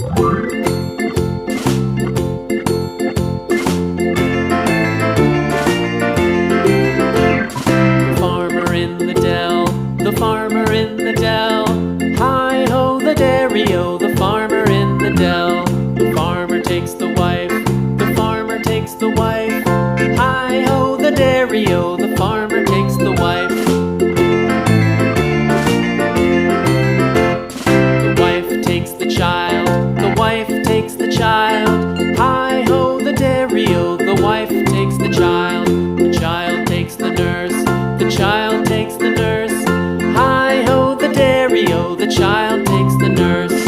Farmer in the dell, the farmer in the dell. Hi-ho the dairy-o, the farmer in the dell. The farmer takes the wife, the farmer takes the wife. Hi-ho the dairy-o, the farmer takes the wife. The wife takes the child, the wife takes the child. Hi-ho the dairy-o, the wife takes the child. The child takes the nurse, the child takes the nurse. Hi-ho the dairy-o, the child takes the nurse.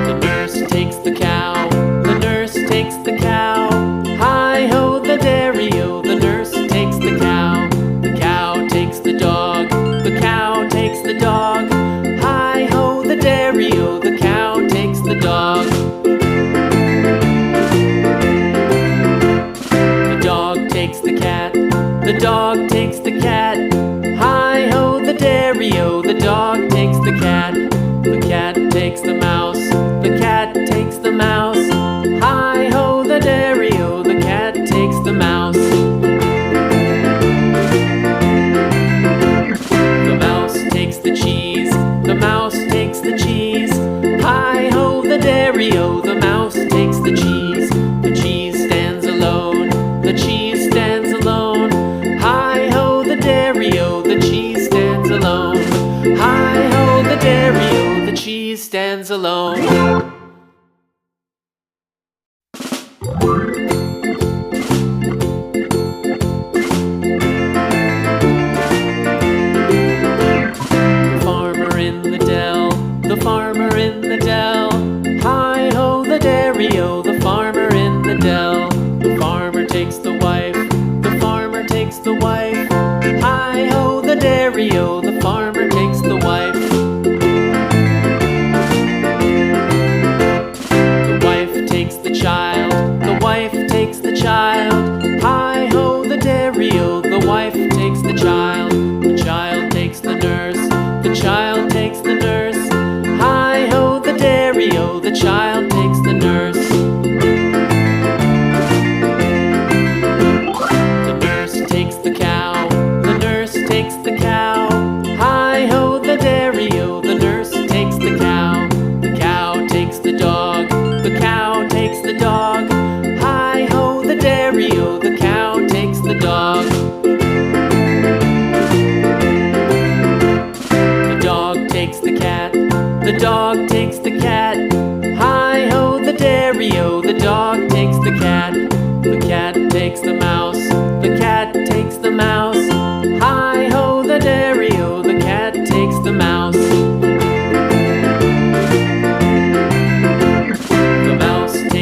The nurse takes the cow, the nurse takes the cow. Hi-ho the dairy-o, the nurse takes the cow. The cow takes the dog, the cow takes the dog. Hi-ho the dairy-o, the cow takes the dog. The dog takes the cat, the dog takes the cat. Hi-ho the dairy-o, the dog takes the cat. The cat takes the mouse, the cat takes the mouse. Hi-ho the dairy-o, the cat takes the mouse. The mouse takes the cheese, the mouse takes the cheese. Hi-ho the dairy-o, the mouse takes the cheese. The cheese stands alone, the cheese stands alone. Hi-ho the dairy-o, the cheese stands alone. Hi-ho the dairy-o, the cheese stands alone. The farmer in the dell, the farmer in the dell. Hi-ho the dairy-o, the farmer in the dell. The farmer takes the wife, the farmer takes the wife. Hi-ho the dairy-o, the farmer takes the wife. The wife takes the child, the wife takes the child. Hi-ho the dairy-o, the wife takes the child. The child takes the nurse, the child takes the nurse. Hi-ho the dairy-o, the child takes the nurse. The nurse takes the cow, the nurse takes the cow. Hi-ho the dairy-o, the nurse takes the cow. The cow takes the dog, the cow takes the dog. Hi-ho the dairy-o, the cow takes the dog. The dog takes the cat, the dog takes the cat. Hi-ho the dairy-o, the dog takes the cat. The cat takes the mouse,